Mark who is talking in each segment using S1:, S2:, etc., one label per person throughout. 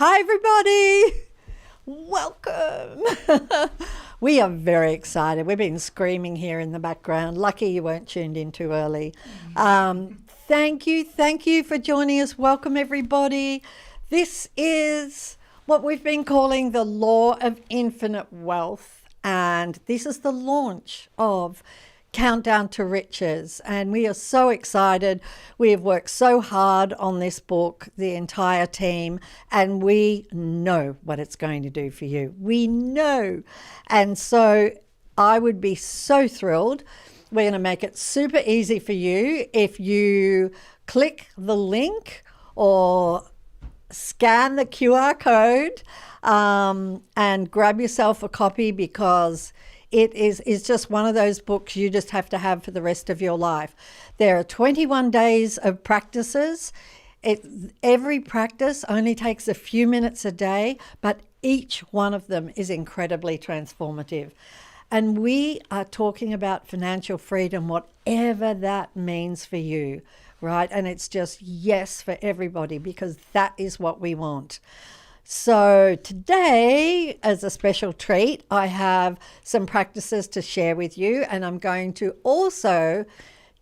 S1: Hi, everybody. Welcome. We are very excited. We've been screaming here in the background. Lucky you weren't tuned in too early. Thank you for joining us. Welcome, everybody. This is what we've been calling the Law of Infinite Wealth, and this is the launch of Countdown to Riches, and we are so excited. We have worked so hard on this book, the entire team, and we know what it's going to do for you. We know. And so I would be so thrilled. We're going to make it super easy for you. If you click the link or scan the QR code and grab yourself a copy, because it's just one of those books you just have to have for the rest of your life. There are 21 days of practices. Every practice only takes a few minutes a day, but each one of them is incredibly transformative. And we are talking about financial freedom, whatever that means for you, right? And it's just yes for everybody, because that is what we want. So today, as a special treat, I have some practices to share with you, and I'm going to also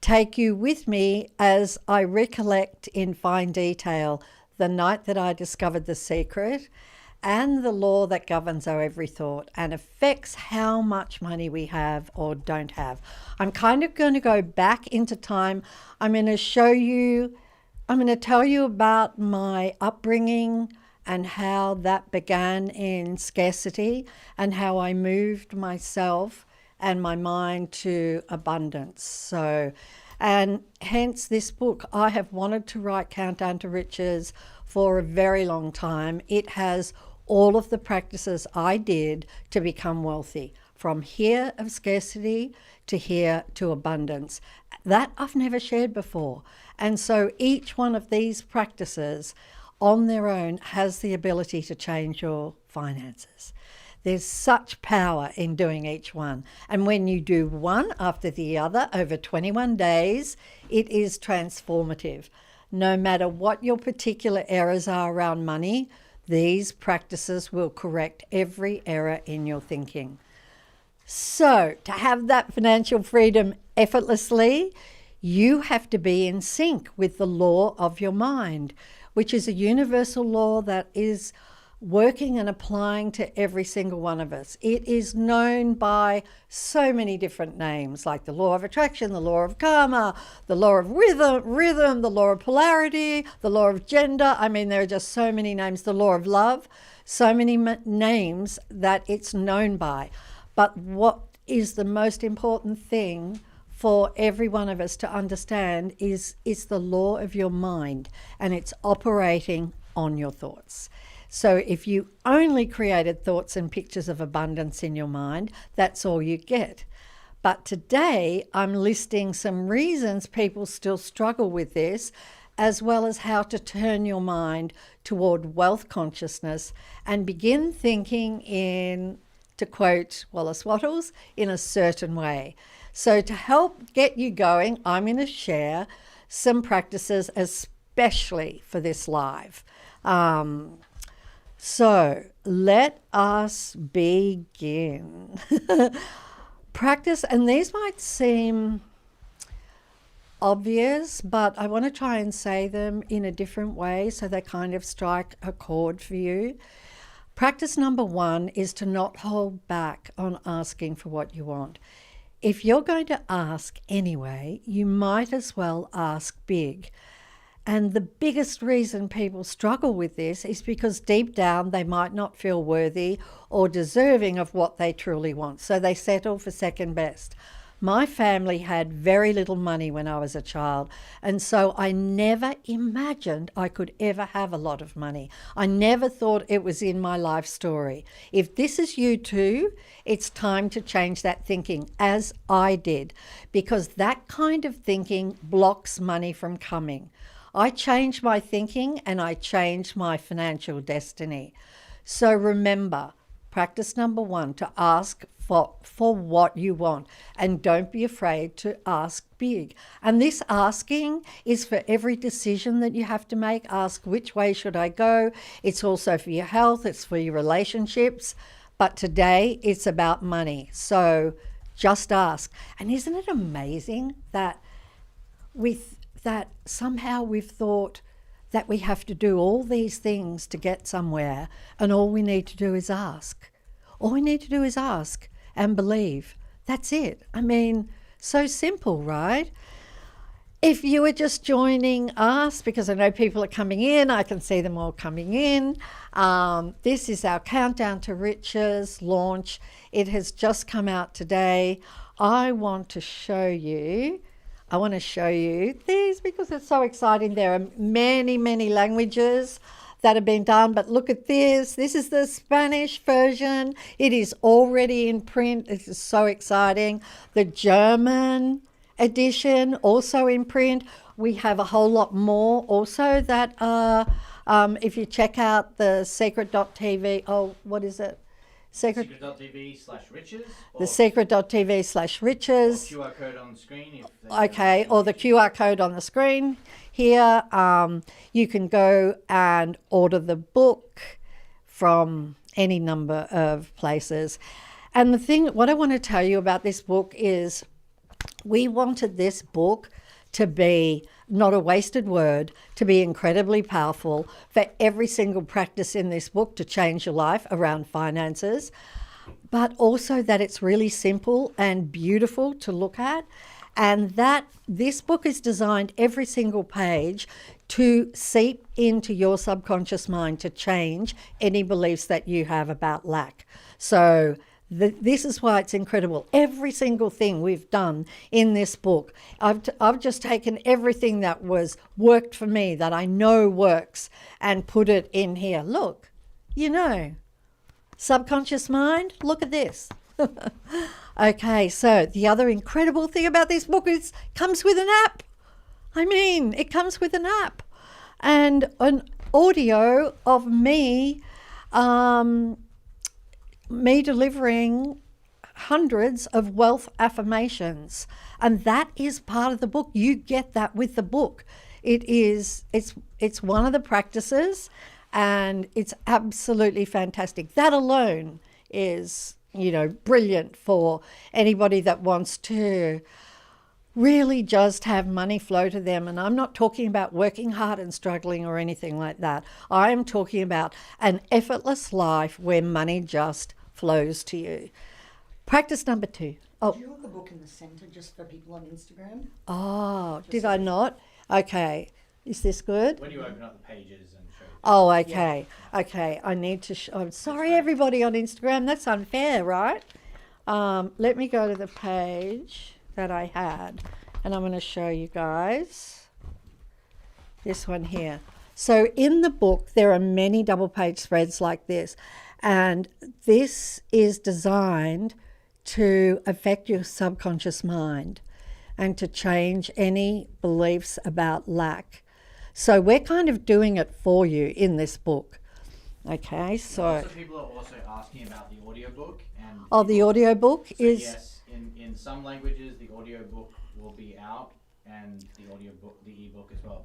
S1: take you with me as I recollect in fine detail the night that I discovered the secret and the law that governs our every thought and affects how much money we have or don't have. I'm kind of going to go back into time. I'm going to tell you about my upbringing and how that began in scarcity and how I moved myself and my mind to abundance. And hence this book. I have wanted to write Countdown to Riches for a very long time. It has all of the practices I did to become wealthy, from here of scarcity to here to abundance. That I've never shared before. And so each one of these practices on their own has the ability to change your finances. There's such power in doing each one. And when you do one after the other over 21 days, it is transformative. No matter what your particular errors are around money, these practices will correct every error in your thinking. So to have that financial freedom effortlessly, you have to be in sync with the law of your mind, which is a universal law that is working and applying to every single one of us. It is known by so many different names, like the law of attraction, the law of karma, the law of rhythm, the law of polarity, the law of gender. I mean, there are just so many names, the law of love, so many names that it's known by. But what is the most important thing for every one of us to understand is the law of your mind, and it's operating on your thoughts. So if you only created thoughts and pictures of abundance in your mind, that's all you get. But today I'm listing some reasons people still struggle with this, as well as how to turn your mind toward wealth consciousness and begin thinking in, to quote Wallace Wattles, in a certain way. So to help get you going, I'm going to share some practices especially for this live. So let us begin. Practice, and these might seem obvious, but I want to try and say them in a different way so they kind of strike a chord for you. Practice number one is to not hold back on asking for what you want. If you're going to ask anyway, you might as well ask big. And the biggest reason people struggle with this is because deep down they might not feel worthy or deserving of what they truly want. So they settle for second best. My family had very little money when I was a child, and so I never imagined I could ever have a lot of money. I never thought it was in my life story. If this is you too, it's time to change that thinking, as I did, because that kind of thinking blocks money from coming. I changed my thinking and I changed my financial destiny. So remember, practice number one, to ask for what you want. And don't be afraid to ask big. And this asking is for every decision that you have to make. Ask, which way should I go? It's also for your health, it's for your relationships. But today it's about money. So just ask. And isn't it amazing that somehow we've thought that we have to do all these things to get somewhere, and all we need to do is ask. All we need to do is ask and believe. That's it. I mean, so simple, right? If you were just joining us, because I know people are coming in, I can see them all coming in. This is our Countdown to Riches launch. It has just come out today. I want to show you these because it's so exciting. There are many, many languages that have been done, but look at this. This is the Spanish version. It is already in print. This is so exciting. The German edition also in print. We have a whole lot more also that are, if you check out the secret.tv, what is it?
S2: Secret.tv/riches.
S1: The secret.tv/riches.
S2: Or QR code on the screen.
S1: Okay, or the QR code on the screen here. You can go and order the book from any number of places. And what I want to tell you about this book is we wanted this book to be not a wasted word, to be incredibly powerful, for every single practice in this book to change your life around finances, but also that it's really simple and beautiful to look at, and that this book is designed, every single page, to seep into your subconscious mind to change any beliefs that you have about lack. So this is why it's incredible. Every single thing we've done in this book, I've just taken everything that worked for me, that I know works, and put it in here. Look, subconscious mind, look at this. Okay, so the other incredible thing about this book is it comes with an app. I mean, it comes with an app and an audio of me delivering hundreds of wealth affirmations, and that is part of the book. You get that with the book. It's one of the practices, and it's absolutely fantastic. That alone is brilliant for anybody that wants to really just have money flow to them. And I'm not talking about working hard and struggling or anything like that. I am talking about an effortless life where money just flows to you. Practice number 2.
S3: Do you have the book in the centre just for people on Instagram?
S1: Oh, did I not? Okay. Is this good?
S2: When you open up the pages and show.
S1: Oh, okay. Yeah. Okay. I need to I'm sorry, everybody on Instagram. That's unfair, right? Let me go to the page that I had, and I'm going to show you guys this one here. So in the book, there are many double page spreads like this, and this is designed to affect your subconscious mind and to change any beliefs about lack. So we're kind of doing it for you in this book. Okay, so
S2: people are also asking about the audiobook.
S1: The audiobook is...
S2: Yes, in some languages the audiobook will be out, and the ebook as well.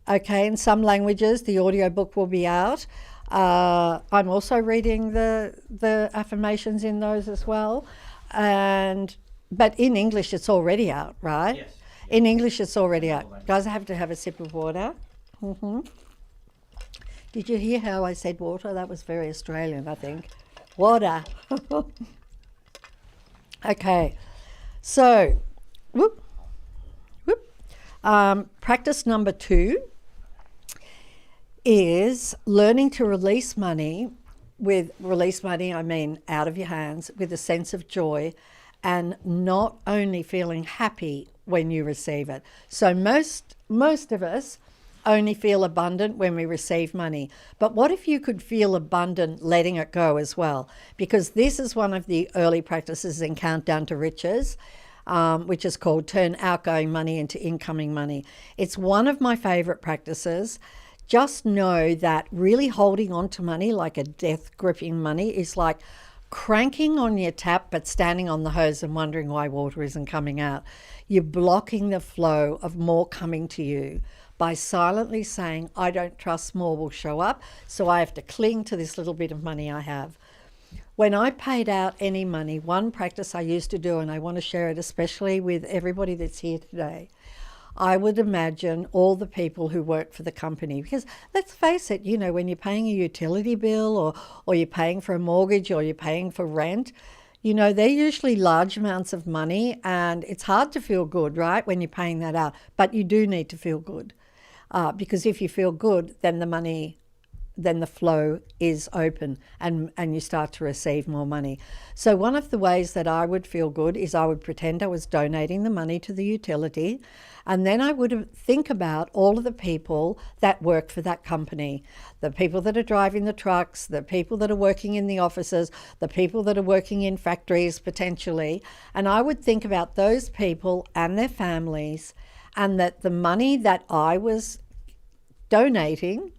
S1: Okay, in some languages the audiobook will be out. I'm also reading the affirmations in those as well. But in English it's already out, right?
S2: Yes.
S1: In English it's already out. Guys, I have to have a sip of water. Did you hear how I said water? That was very Australian, I think. Water. Okay, so practice number 2 is learning to release money. With release money, I mean out of your hands, with a sense of joy, and not only feeling happy when you receive it. So most of us only feel abundant when we receive money. But what if you could feel abundant letting it go as well? Because this is one of the early practices in Countdown to Riches, which is called Turn Outgoing Money into Incoming Money. It's one of my favorite practices. Just know that really holding on to money like a death gripping money is like cranking on your tap but standing on the hose and wondering why water isn't coming out. You're blocking the flow of more coming to you by silently saying, I don't trust more will show up, so I have to cling to this little bit of money I have. When I paid out any money, one practice I used to do, and I want to share it especially with everybody that's here today, I would imagine all the people who work for the company, because let's face it, you know, when you're paying a utility bill or you're paying for a mortgage or you're paying for rent, you know, they're usually large amounts of money, and it's hard to feel good, right, when you're paying that out. But you do need to feel good, because if you feel good, then the flow is open and you start to receive more money. So one of the ways that I would feel good is I would pretend I was donating the money to the utility, and then I would think about all of the people that work for that company, the people that are driving the trucks, the people that are working in the offices, the people that are working in factories potentially, and I would think about those people and their families, and that the money that I was donating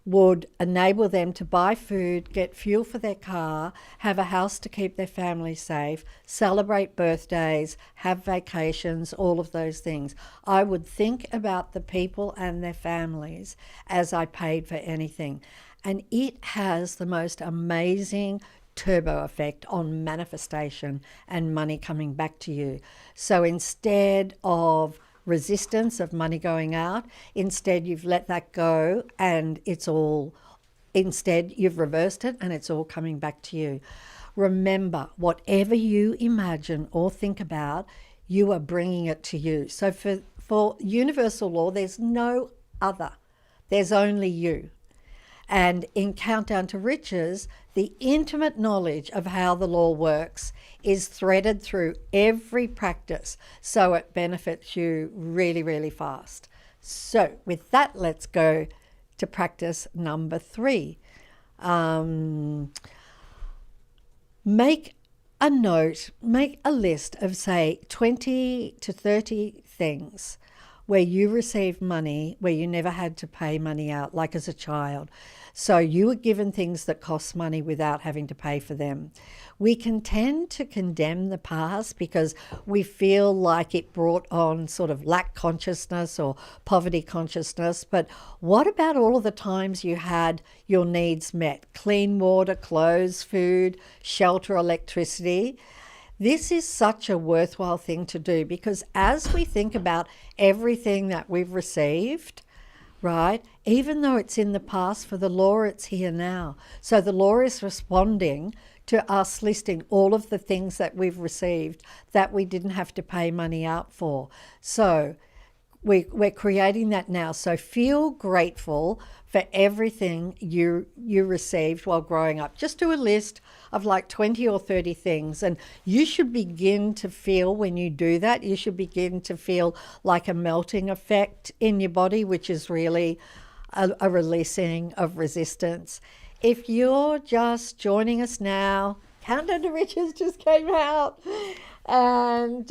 S1: would enable them to buy food, get fuel for their car, have a house to keep their family safe, celebrate birthdays, have vacations, all of those things. I would think about the people and their families as I paid for anything. And it has the most amazing turbo effect on manifestation and money coming back to you. So instead of resistance of money going out, instead you've let that go, and instead you've reversed it and it's all coming back to you. Remember, whatever you imagine or think about, you are bringing it to you. So for universal law, there's no other, there's only you. And in Countdown to Riches, the intimate knowledge of how the law works is threaded through every practice, so it benefits you really, really fast. So with that, let's go to practice number 3. Make a note, make a list of, say, 20 to 30 things where you received money where you never had to pay money out, like as a child. So you were given things that cost money without having to pay for them. We can tend to condemn the past because we feel like it brought on sort of lack consciousness or poverty consciousness. But what about all of the times you had your needs met? Clean water, clothes, food, shelter, electricity. This is such a worthwhile thing to do, because as we think about everything that we've received, right, even though it's in the past, for the law it's here now. So the law is responding to us listing all of the things that we've received that we didn't have to pay money out for. So we're creating that now. So feel grateful for everything you received while growing up. Just do a list of like 20 or 30 things, and you should begin to feel, when you do that, you should begin to feel like a melting effect in your body, which is really a releasing of resistance. If you're just joining us now, Countdown to Riches just came out, and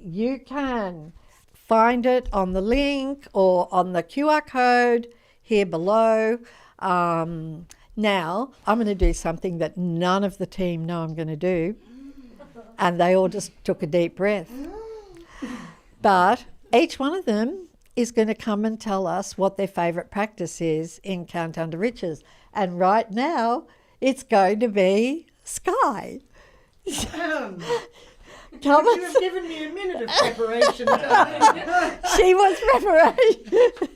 S1: you can find it on the link or on the QR code here below. Now, I'm going to do something that none of the team know I'm going to do, and they all just took a deep breath. But each one of them is going to come and tell us what their favourite practice is in Countdown to Riches. And right now, it's going to be Sky. Come
S3: You have given me a minute of preparation.
S1: She was preparation.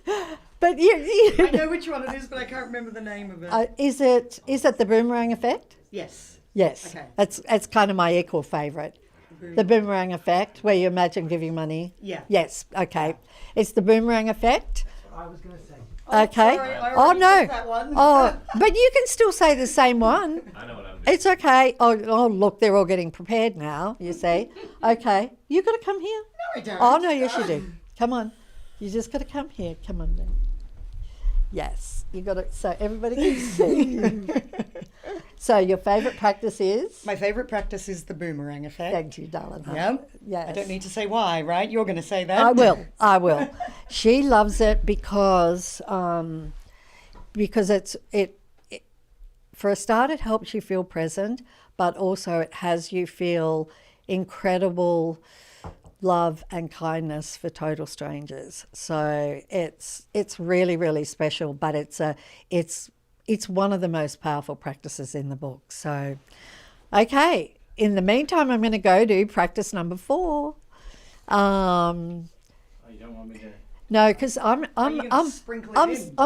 S1: But you
S3: I know which one it is, but I can't remember the name of it.
S1: Is it the boomerang effect?
S3: Yes.
S1: Yes.
S3: Okay.
S1: That's kind of my equal favourite. The boomerang effect, where you imagine giving money.
S3: Yeah.
S1: Yes. Okay. It's the boomerang effect.
S4: I was going to say.
S1: Okay.
S3: Sorry, I
S1: Oh
S3: already
S1: no.
S3: took that one.
S1: Oh, but you can still say the same one.
S5: I know what I'm doing.
S1: It's okay. Oh, look, they're all getting prepared now. You see? Okay. You got to come here.
S3: No, I don't.
S1: Oh no, yes you do. Come on. You just got to come here. Come on then. Yes, you got to, so everybody can see. So your favourite practice is?
S3: My favourite practice is the boomerang effect.
S1: Thank you, darling.
S3: Yeah.
S1: Yes.
S3: I don't need to say why, right? You're going to say that.
S1: I will. She loves it because it's for a start, it helps you feel present, but also it has you feel incredible love and kindness for total strangers. So it's really, really special, but it's one of the most powerful practices in the book. So, okay. In the meantime, I'm going to go to practice number 4.
S2: Oh, you don't want me to?
S1: No, because I'm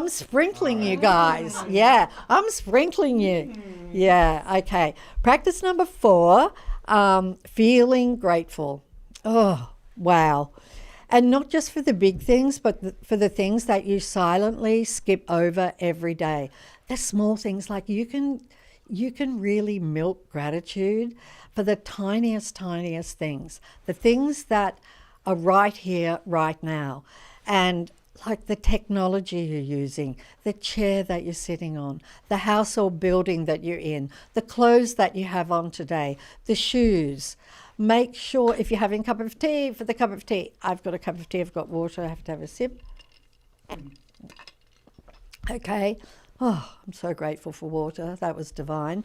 S1: sprinkling you guys. Yeah, I'm sprinkling you. Yeah, okay. Practice number 4, feeling grateful. Oh, wow. And not just for the big things, but for the things that you silently skip over every day. The small things, like you can really milk gratitude for the tiniest things, the things that are right here, right now. And like the technology you're using, the chair that you're sitting on, the house or building that you're in, the clothes that you have on today, the shoes. Make sure if you're having a cup of tea, for the cup of tea, I've got a cup of tea, I've got water, I have to have a sip. Okay. Oh, I'm so grateful for water. That was divine.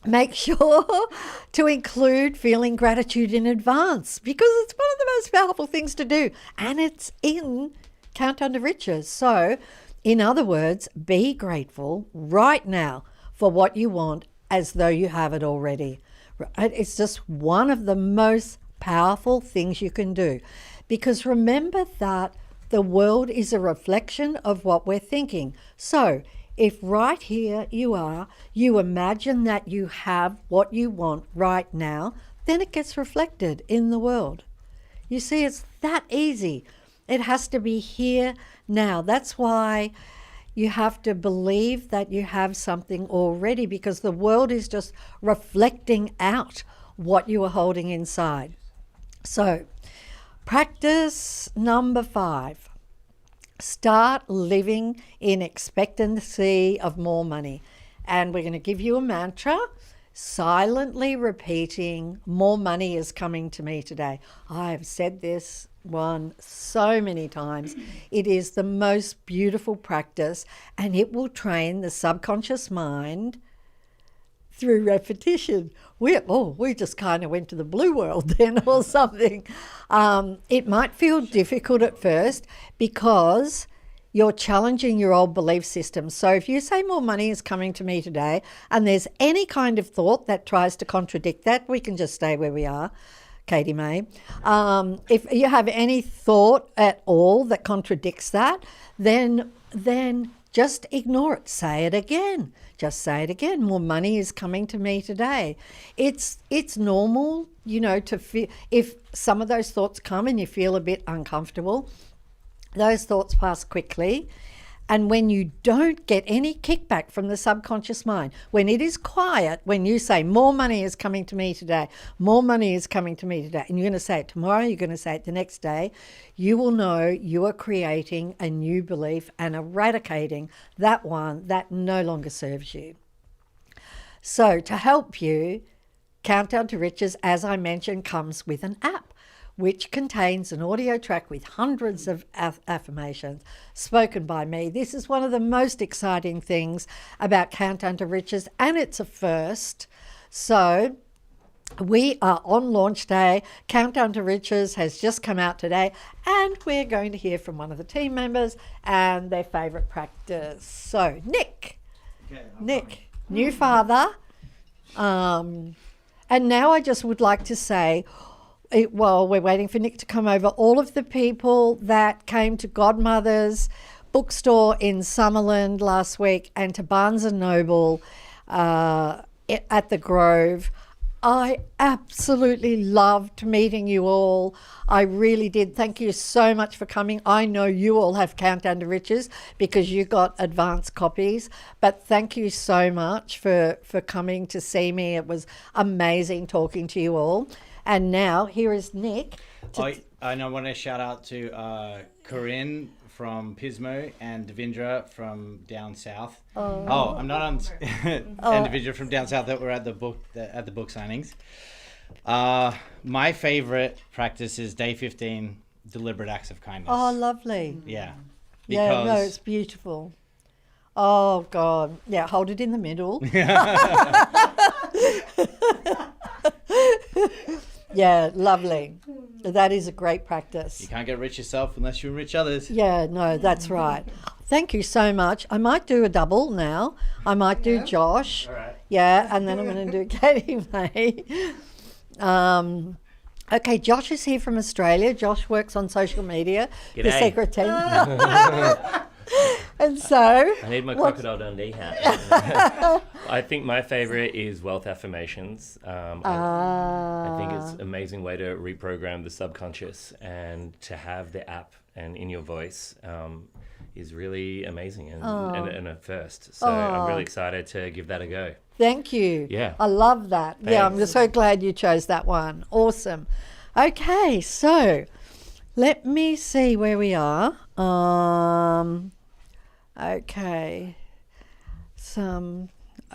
S1: Make sure to include feeling gratitude in advance, because it's one of the most powerful things to do, and it's in Countdown to Riches. So, in other words, be grateful right now for what you want as though you have it already. It's just one of the most powerful things you can do, because remember that the world is a reflection of what we're thinking. So if right here you imagine that you have what you want right now, then it gets reflected in the world. You see, it's that easy. It has to be here now. That's why you have to believe that you have something already, because the world is just reflecting out what you are holding inside. So, practice number 5. Start living in expectancy of more money. And we're going to give you a mantra, silently repeating, more money is coming to me today. I've said this one so many times. It is the most beautiful practice, and it will train the subconscious mind through repetition. We just kind of went to the blue world then or something. It might feel difficult at first because you're challenging your old belief system. So if you say more money is coming to me today, and there's any kind of thought that tries to contradict that, we can just stay where we are, Katie May. If you have any thought at all that contradicts that, then just ignore it. Say it again. Just say it again. More money is coming to me today. It's normal, to feel, if some of those thoughts come and you feel a bit uncomfortable, those thoughts pass quickly. And when you don't get any kickback from the subconscious mind, when it is quiet, when you say, more money is coming to me today, more money is coming to me today, and you're going to say it tomorrow, you're going to say it the next day, you will know you are creating a new belief and eradicating that one that no longer serves you. So to help you, Countdown to Riches, as I mentioned, comes with an app, which contains an audio track with hundreds of affirmations spoken by me. This is one of the most exciting things about Countdown to Riches, and it's a first. So we are on launch day. Countdown to Riches has just come out today, and we're going to hear from one of the team members and their favourite practice. So Nick, new father. And now I just would like to say, while we're waiting for Nick to come over, all of the people that came to Godmother's bookstore in Summerland last week and to Barnes & Noble at the Grove, I absolutely loved meeting you all. I really did. Thank you so much for coming. I know you all have Countdown to Riches because you got advance copies, but thank you so much for coming to see me. It was amazing talking to you all. And now here is Nick.
S2: I want to shout out to Corinne from Pismo and Devindra from down south. I'm not on. And Devindra from down south that were at the book signings. My favorite practice is day 15, deliberate acts of kindness.
S1: Oh, lovely.
S2: Yeah.
S1: Yeah, no, it's beautiful. Oh, God. Yeah, hold it in the middle. Yeah, lovely. That is a great practice.
S2: You can't get rich yourself unless you enrich others.
S1: Yeah, no, that's right. Thank you so much. I might do a double now. I might do Josh.
S2: All right.
S1: Yeah, and then I'm going to do Katie May. Okay, Josh is here from Australia. Josh works on social media, the
S4: G'day.
S1: Secret Team. And so,
S4: I need my Crocodile Dundee hat. I think my favorite is wealth affirmations. I think it's an amazing way to reprogram the subconscious, and to have the app and in your voice is really amazing and a first. So I'm really excited to give that a go.
S1: thank you.
S4: Yeah.
S1: I love that. Yeah, I'm
S4: Thanks.
S1: just so glad you chose that one. Awesome. Okay, so let me see where we are. Okay.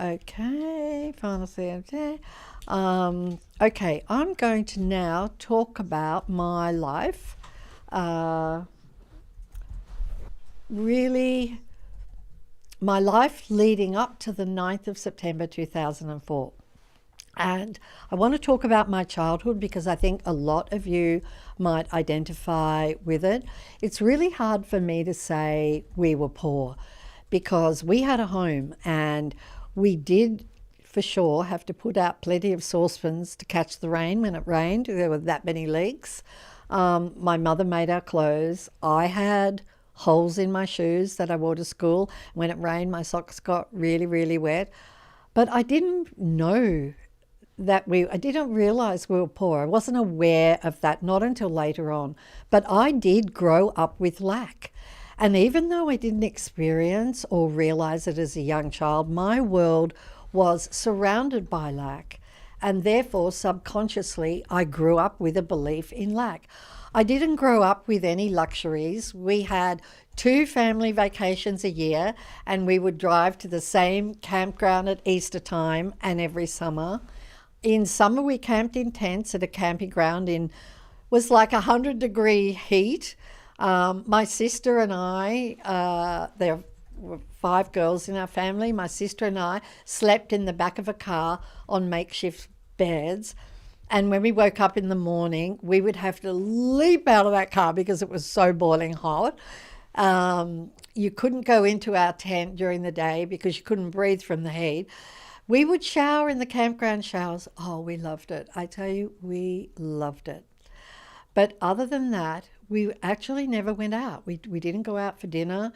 S1: Okay, pharmacy. Okay. Okay, I'm going to now talk about my life. Really, my life leading up to the 9th of September 2004. And I want to talk about my childhood because I think a lot of you might identify with it. It's really hard for me to say we were poor because we had a home and we did for sure have to put out plenty of saucepans to catch the rain when it rained. There were that many leaks. My mother made our clothes. I had holes in my shoes that I wore to school. When it rained, my socks got really, really wet. But I didn't know I didn't realize we were poor. I wasn't aware of that, not until later on. But I did grow up with lack. And even though I didn't experience or realize it as a young child, my world was surrounded by lack. And therefore, subconsciously, I grew up with a belief in lack. I didn't grow up with any luxuries. We had 2 family vacations a year, and we would drive to the same campground at Easter time and every summer. In summer, we camped in tents at a camping ground was like 100-degree heat. My sister and I, there were 5 girls in our family. My sister and I slept in the back of a car on makeshift beds. And when we woke up in the morning, we would have to leap out of that car because it was so boiling hot. You couldn't go into our tent during the day because you couldn't breathe from the heat. We would shower in the campground showers. Oh, we loved it. I tell you, we loved it. But other than that, we actually never went out. We didn't go out for dinner.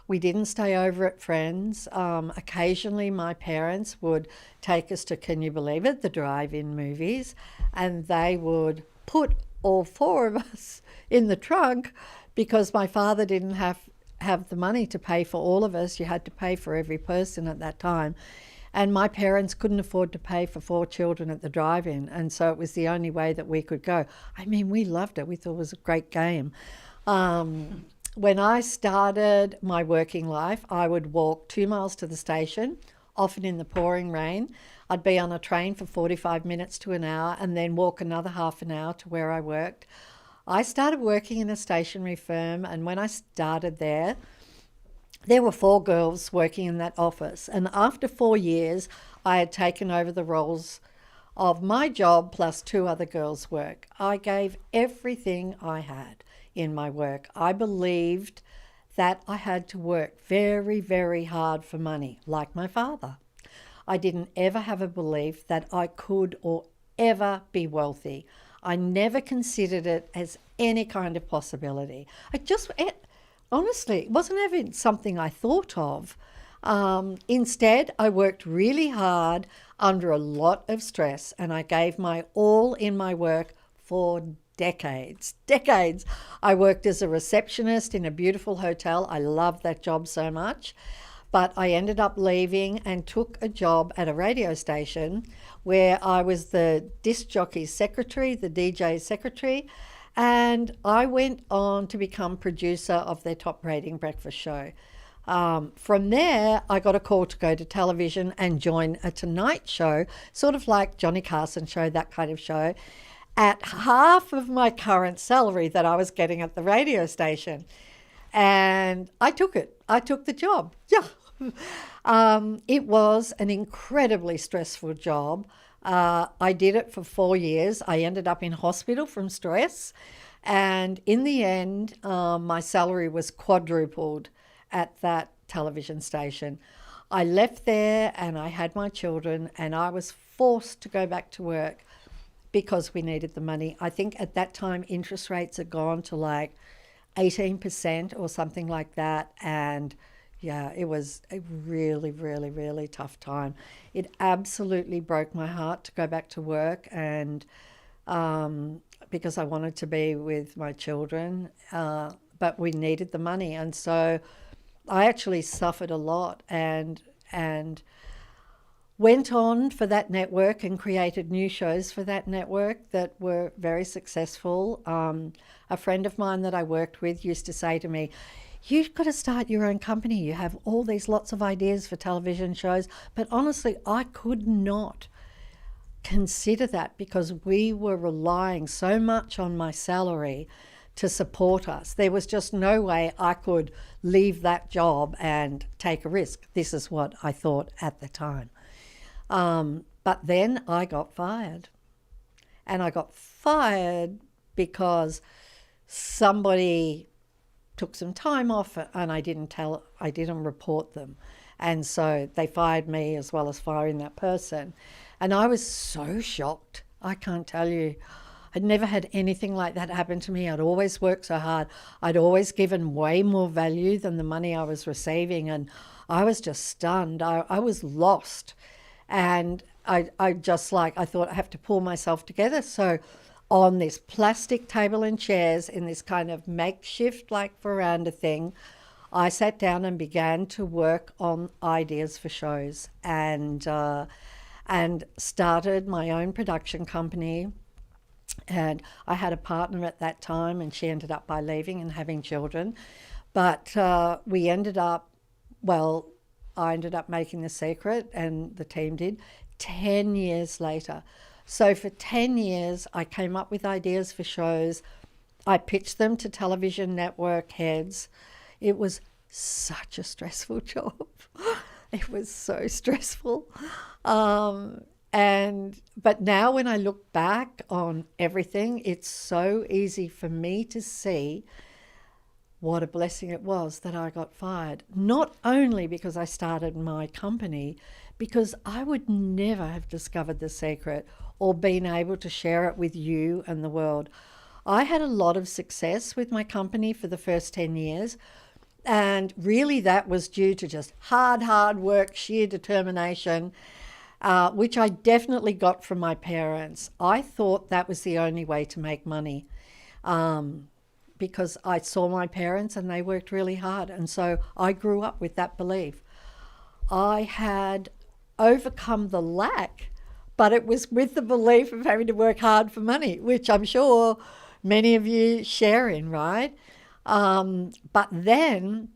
S1: We didn't stay over at friends. Occasionally, my parents would take us to, can you believe it, the drive-in movies, and they would put all 4 of us in the trunk because my father didn't have the money to pay for all of us. You had to pay for every person at that time. And my parents couldn't afford to pay for 4 children at the drive-in, and so it was the only way that we could go. I mean, we loved it. We thought it was a great game. When I started my working life, I would walk 2 miles to the station, often in the pouring rain. I'd be on a train for 45 minutes to an hour and then walk another half an hour to where I worked. I started working in a stationery firm, and when I started there were 4 girls working in that office. And after 4 years, I had taken over the roles of my job plus 2 other girls' work. I gave everything I had in my work. I believed that I had to work very, very hard for money, like my father. I didn't ever have a belief that I could or ever be wealthy. I never considered it as any kind of possibility. Honestly, it wasn't even something I thought of. Instead, I worked really hard under a lot of stress, and I gave my all in my work for decades. I worked as a receptionist in a beautiful hotel. I loved that job so much. But I ended up leaving and took a job at a radio station where I was the disc jockey's secretary, the DJ's secretary, and I went on to become producer of their top rating breakfast show. From there, I got a call to go to television and join a Tonight Show, sort of like Johnny Carson show, that kind of show, at half of my current salary that I was getting at the radio station. And I took it. I took the job. Yeah, It was an incredibly stressful job. I did it for 4 years. I ended up in hospital from stress. And in the end, my salary was quadrupled at that television station. I left there and I had my children, and I was forced to go back to work because we needed the money. I think at that time, interest rates had gone to like 18% or something like that. And yeah, it was a really, really, really tough time. It absolutely broke my heart to go back to work, and because I wanted to be with my children, but we needed the money. And so I actually suffered a lot and went on for that network and created new shows for that network that were very successful. A friend of mine that I worked with used to say to me, "You've got to start your own company. You have all these lots of ideas for television shows." But honestly, I could not consider that because we were relying so much on my salary to support us. There was just no way I could leave that job and take a risk. This is what I thought at the time. But then I got fired. And I got fired because somebody took some time off and I didn't report them. And so they fired me as well as firing that person. And I was so shocked. I can't tell you. I'd never had anything like that happen to me. I'd always worked so hard. I'd always given way more value than the money I was receiving. And I was just stunned. I was lost. And I thought I have to pull myself together. So on this plastic table and chairs in this kind of makeshift like veranda thing, I sat down and began to work on ideas for shows and started my own production company. And I had a partner at that time, and she ended up by leaving and having children. But I ended up making The Secret, and the team did, 10 years later. So for 10 years, I came up with ideas for shows. I pitched them to television network heads. It was such a stressful job. It was so stressful. But now when I look back on everything, it's so easy for me to see what a blessing it was that I got fired. Not only because I started my company, because I would never have discovered The Secret or been able to share it with you and the world. I had a lot of success with my company for the first 10 years. And really that was due to just hard work, sheer determination, which I definitely got from my parents. I thought that was the only way to make money because I saw my parents and they worked really hard. And so I grew up with that belief. I had overcome the lack, but it was with the belief of having to work hard for money, which I'm sure many of you share in, right? But then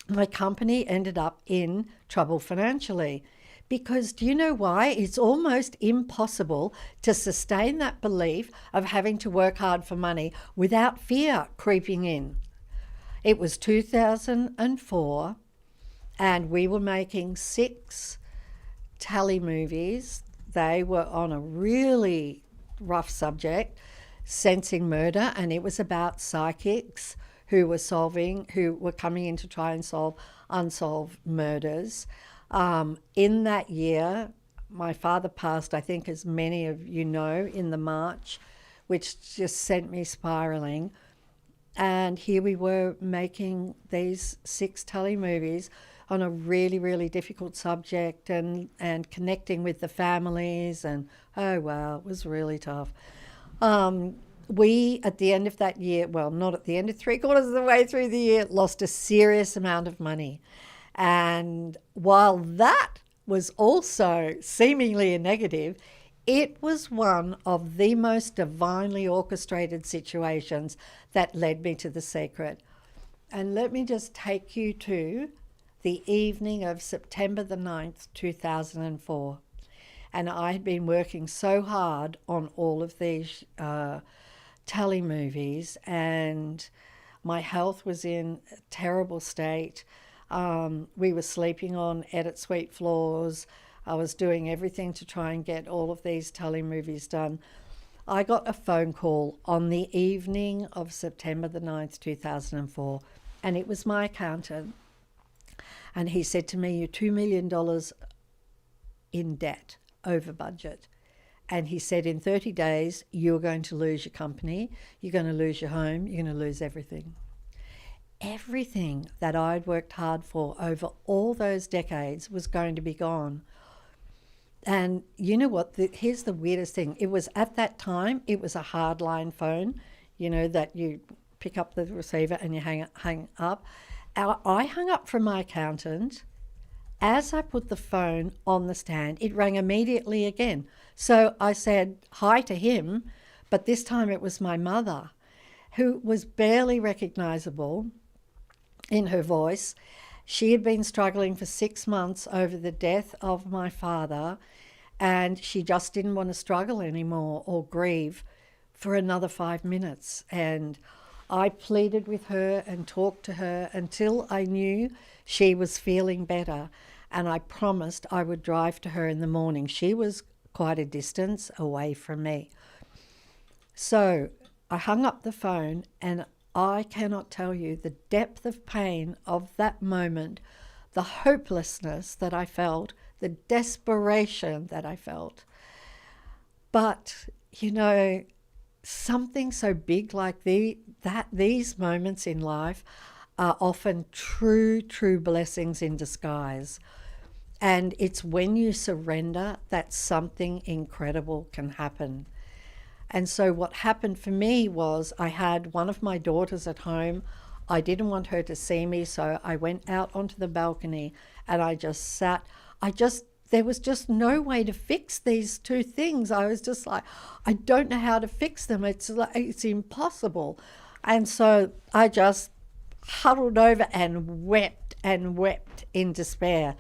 S1: my company ended up in trouble financially. Because do you know why? It's almost impossible to sustain that belief of having to work hard for money without fear creeping in. It was 2004 and we were making 6 tally movies. They were on a really rough subject, Sensing Murder, and it was about psychics who were coming in to try and solve unsolved murders. In that year, my father passed, I think as many of you know, in the March, which just sent me spiraling. And here we were making these 6 tele movies on a really, really difficult subject and connecting with the families. And, oh, wow, it was really tough. We, at the end of that year, well, not at the end of 3/4 of the way through the year, lost a serious amount of money. And while that was also seemingly a negative, it was one of the most divinely orchestrated situations that led me to The Secret. And let me just take you to the evening of September the 9th, 2004. And I had been working so hard on all of these tele movies, and my health was in a terrible state. We were sleeping on edit suite floors. I was doing everything to try and get all of these telemovies done. I got a phone call on the evening of September the 9th, 2004, and it was my accountant. And he said to me, "You're $2 million in debt, over budget." And he said, in 30 days, you're going to lose your company, you're going to lose your home, you're going to lose everything. Everything that I'd worked hard for over all those decades was going to be gone. And you know what? Here's the weirdest thing. It was at that time, it was a hardline phone, you know, that you pick up the receiver and you hang up. I hung up from my accountant. As I put the phone on the stand, it rang immediately again. So I said hi to him, but this time it was my mother, who was barely recognisable in her voice. She had been struggling for 6 months over the death of my father, and she just didn't want to struggle anymore or grieve for another 5 minutes. And I pleaded with her and talked to her until I knew she was feeling better. And I promised I would drive to her in the morning. She was quite a distance away from me. So I hung up the phone, and I cannot tell you the depth of pain of that moment, the hopelessness that I felt, the desperation that I felt. But, you know, something so big like these moments in life are often true blessings in disguise. And it's when you surrender that something incredible can happen. And so what happened for me was I had one of my daughters at home. I didn't want her to see me, so I went out onto the balcony and I just sat. There was just no way to fix these two things. I was just like, I don't know how to fix them. It's impossible. And so I just huddled over and wept in despair.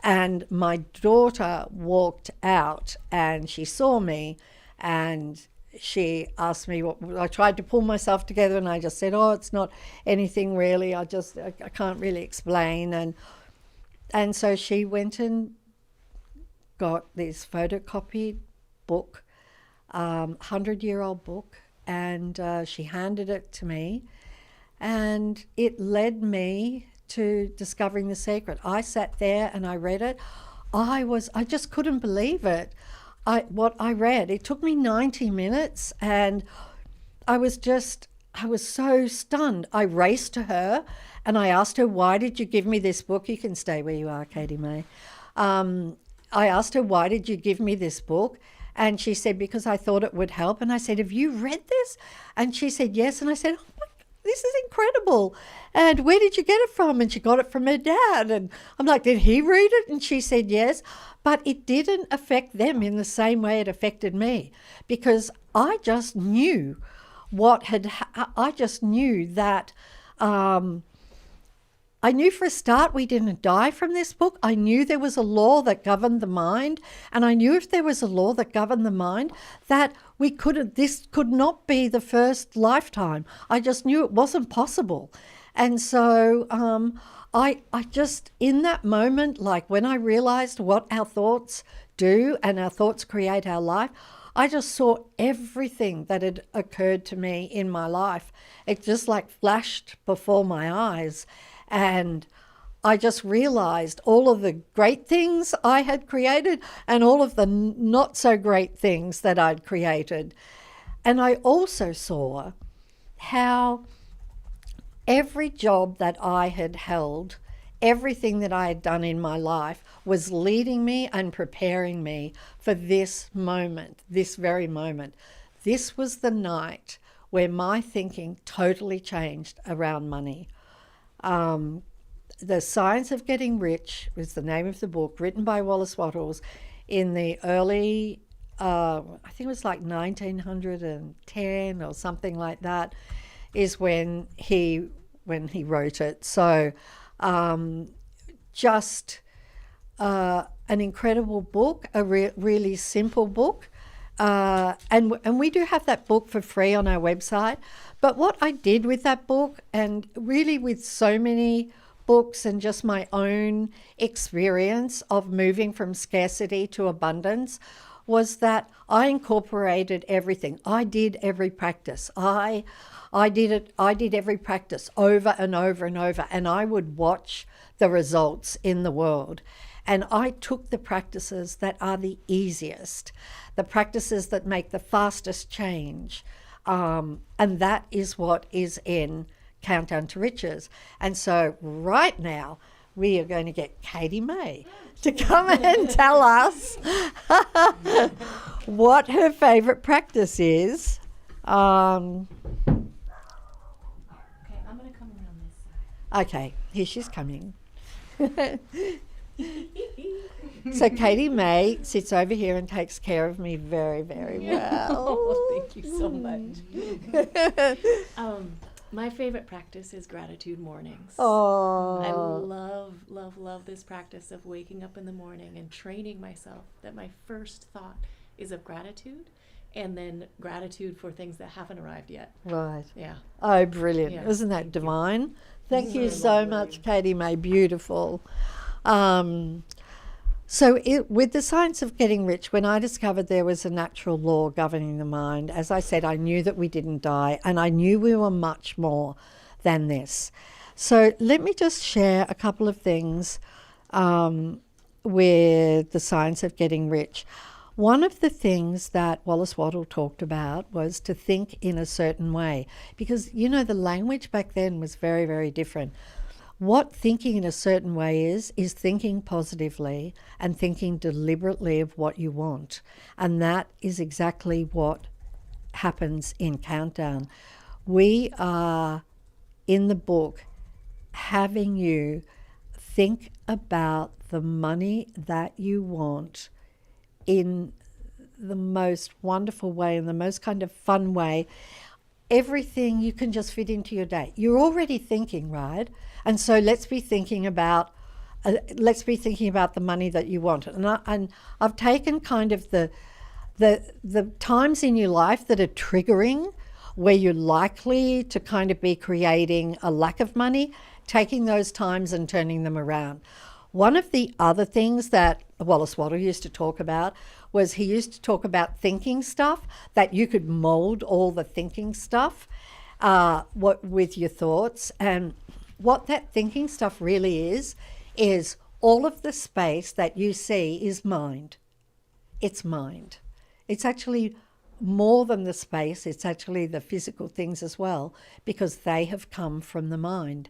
S1: And my daughter walked out and she saw me and she asked me what I tried to pull myself together, and I just said, "Oh, it's not anything really. I can't really explain." And so she went and got this photocopied book, 100-year-old book, and she handed it to me, and it led me to discovering the secret. I sat there and I read it. I just couldn't believe it. What I read. It took me 90 minutes, and I was so stunned. I raced to her and I asked her, "Why did you give me this book?" You can stay where you are, Katie May. I asked her, "Why did you give me this book?" And she said, "Because I thought it would help." And I said, "Have you read this?" And she said, "Yes." And I said, "Oh my God, this is incredible. And where did you get it from?" And she got it from her dad. And I'm like, "Did he read it?" And she said, "Yes." But it didn't affect them in the same way it affected me, because I just knew I just knew that I knew for a start we didn't die from this book. I knew there was a law that governed the mind, and I knew if there was a law that governed the mind, that this could not be the first lifetime. I just knew it wasn't possible. And so I just, in that moment, like when I realized what our thoughts do and our thoughts create our life, I just saw everything that had occurred to me in my life. It just like flashed before my eyes. And I just realized all of the great things I had created and all of the not so great things that I'd created. And I also saw how every job that I had held, everything that I had done in my life was leading me and preparing me for this moment, this very moment. This was the night where my thinking totally changed around money. The Science of Getting Rich was the name of the book, written by Wallace Wattles in the early, I think it was like 1910 or something like that, is when he wrote it. So just an incredible book, a really simple book. And we do have that book for free on our website. But what I did with that book, and really with so many books and just my own experience of moving from scarcity to abundance was that I incorporated everything. I did every practice. I did every practice over and over and over, and I would watch the results in the world. And I took the practices that are the easiest, the practices that make the fastest change. And that is what is in Countdown to Riches. And so right now, we are going to get Katie May to come and tell us what her favourite practice is.
S5: Okay, I'm going to come around this side.
S1: Okay, here she's coming. So Katie May sits over here and takes care of me very, very well.
S5: Oh, thank you so much. My favorite practice is gratitude mornings.
S1: Oh,
S5: I love, love, love this practice of waking up in the morning and training myself that my first thought is of gratitude, and then gratitude for things that haven't arrived yet.
S1: right.
S5: Yeah.
S1: Oh, brilliant.
S5: Yeah,
S1: Isn't that
S5: thank you.
S1: divine? Thank you
S5: So
S1: so
S5: lovely.
S1: much, Katie May. Beautiful. With the science of getting rich, when I discovered there was a natural law governing the mind, as I said, I knew that we didn't die, and I knew we were much more than this. So let me just share a couple of things with the science of getting rich. One of the things that Wallace Waddell talked about was to think in a certain way, because, you know, the language back then was very, very different. What thinking in a certain way is thinking positively and thinking deliberately of what you want. And that is exactly what happens in Countdown. We are, in the book, having you think about the money that you want in the most wonderful way, in the most kind of fun way. Everything you can just fit into your day. You're already thinking, right? And so let's be thinking about the money that you want. And I've taken kind of the times in your life that are triggering, where you're likely to kind of be creating a lack of money, taking those times and turning them around. One of the other things that Wallace Waddell used to talk about was he used to talk about thinking stuff, that you could mold all the thinking stuff with your thoughts. And what that thinking stuff really is all of the space that you see is mind. It's mind. It's actually more than the space, it's actually the physical things as well, because they have come from the mind.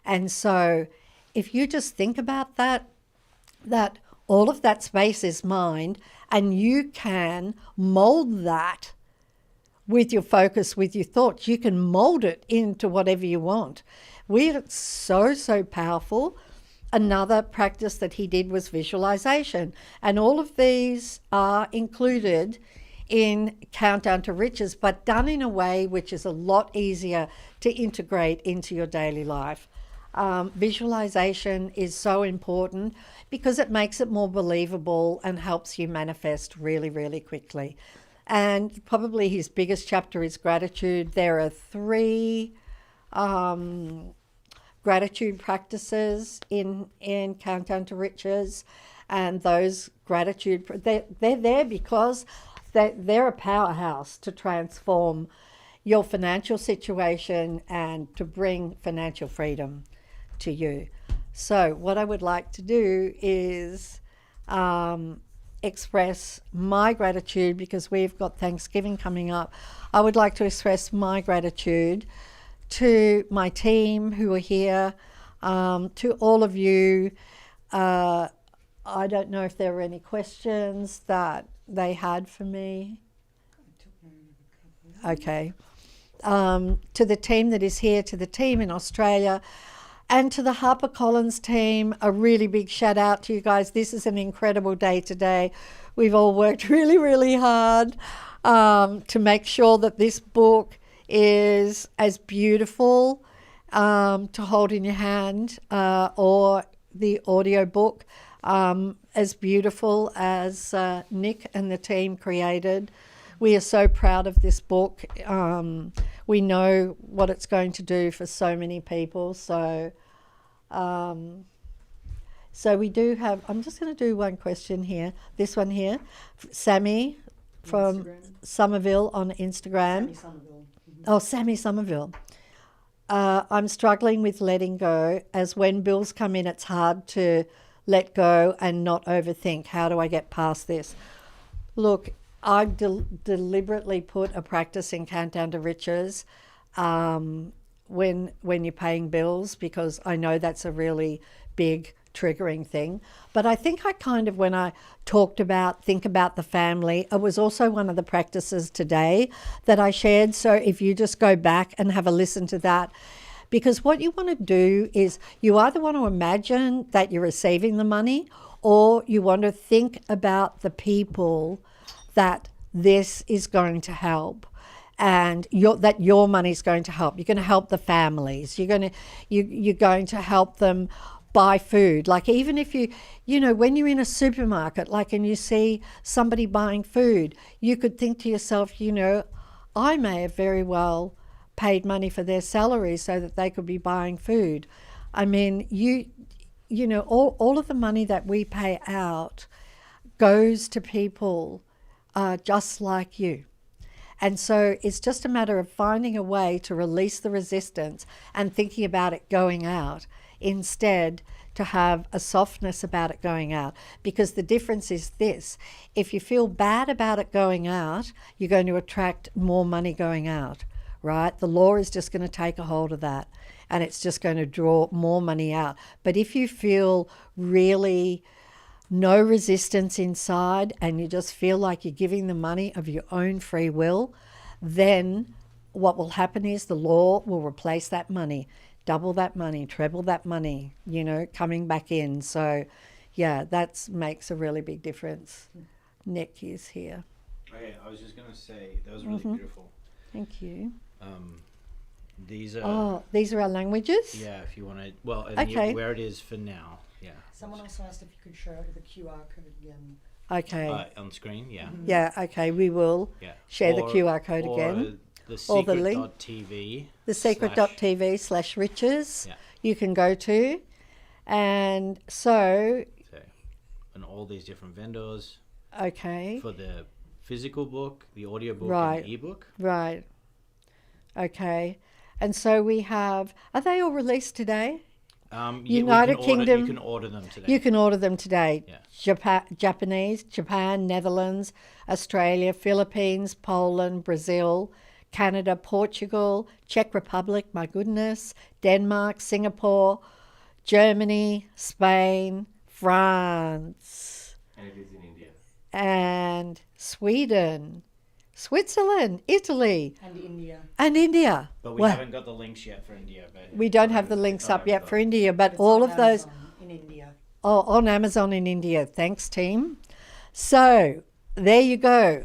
S1: And so if you just think about that all of that space is mind, and you can mold that with your focus, with your thoughts. You can mold it into whatever you want. It's so powerful. Another practice that he did was visualization. And all of these are included in Countdown to Riches, but done in a way which is a lot easier to integrate into your daily life. Visualization is so important because it makes it more believable and helps you manifest really, really quickly. And probably his biggest chapter is gratitude. There are 3 gratitude practices in Countdown to Riches, and those gratitude, they're there because they're a powerhouse to transform your financial situation and to bring financial freedom to you. So what I would like to do is express my gratitude, because we've got Thanksgiving coming up. I would like to express my gratitude to my team who are here, to all of you. I don't know if there were any questions that they had for me. Okay. To the team that is here, to the team in Australia, and to the HarperCollins team, a really big shout out to you guys. This is an incredible day today. We've all worked really, really hard to make sure that this book is as beautiful to hold in your hand, or the audio book as beautiful as Nick and the team created. We are so proud of this book. We know what it's going to do for so many people. So So we do have, I'm just going to do one question here. This one here. Sammy from
S3: Instagram.
S1: Somerville on Instagram.
S3: Sammy Somerville.
S1: Oh, Sammy Somerville. I'm struggling with letting go, as when bills come in, it's hard to let go and not overthink. How do I get past this? Look, I deliberately put a practice in Countdown to Riches when you're paying bills, because I know that's a really big triggering thing. But I think I kind of, when I talked about think about the family, it was also one of the practices today that I shared. So if you just go back and have a listen to that, because what you want to do is you either want to imagine that you're receiving the money, or you want to think about the people that this is going to help, and that your money's going to help. You're going to help the families. You're going to help them buy food. Like, even if you know, when you're in a supermarket, like, and you see somebody buying food, you could think to yourself, you know, I may have very well paid money for their salary so that they could be buying food. I mean, you know, all of the money that we pay out goes to people just like you. And so it's just a matter of finding a way to release the resistance and thinking about it going out, instead to have a softness about it going out. Because the difference is this: if you feel bad about it going out, you're going to attract more money going out, right? The law is just going to take a hold of that, and it's just going to draw more money out. But if you feel really no resistance inside, and you just feel like you're giving the money of your own free will, then what will happen is the law will replace that money, double that money, treble that money, you know, coming back in. So yeah, that makes a really big difference. Nick is here.
S2: Okay, I was just going to say, that was really beautiful.
S1: Thank you.
S2: These are,
S1: These are our languages?
S2: yeah, if you want to, well, and
S1: Okay.
S2: where it is for now, yeah.
S3: Someone also asked if you could show the QR code again.
S1: Okay.
S2: On screen, yeah.
S1: Yeah, okay, we will
S2: Yeah.
S1: share the QR code again.
S2: The
S1: Or the link.
S2: secret.tv.
S1: Thesecret.tv/riches
S2: Yeah.
S1: you can go to. And so,
S2: And all these different vendors
S1: okay,
S2: for the physical book, the audio book,
S1: Right.
S2: and the ebook.
S1: right. Okay. And so we have, are they all released today? United Kingdom.
S2: You can order them today.
S1: You can order them today.
S2: Yeah.
S1: Japan, Netherlands, Australia, Philippines, Poland, Brazil, Canada, Portugal, Czech Republic, my goodness, Denmark, Singapore, Germany, Spain, France,
S4: And it is in India.
S1: and Sweden, Switzerland, Italy,
S3: And India.
S2: But we
S1: Well,
S2: haven't got the links yet for India. But
S1: we don't have the links up yet for India, but
S3: It's
S1: all
S3: on
S1: of those,
S3: Amazon in India.
S1: on Amazon in India. Thanks, team. So there you go.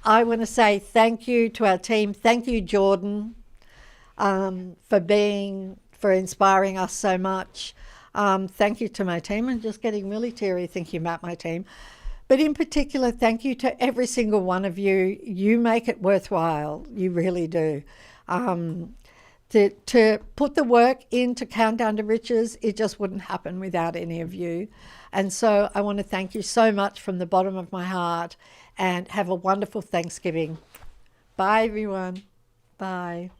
S1: I want to say thank you to our team. Thank you, Jordan, for inspiring us so much. Thank you to my team. I'm just getting really teary thinking about my team. But in particular, thank you to every single one of you. You make it worthwhile. You really do. To put the work into Countdown to Riches, it just wouldn't happen without any of you. And so I want to thank you so much from the bottom of my heart, and have a wonderful Thanksgiving. Bye, everyone. Bye.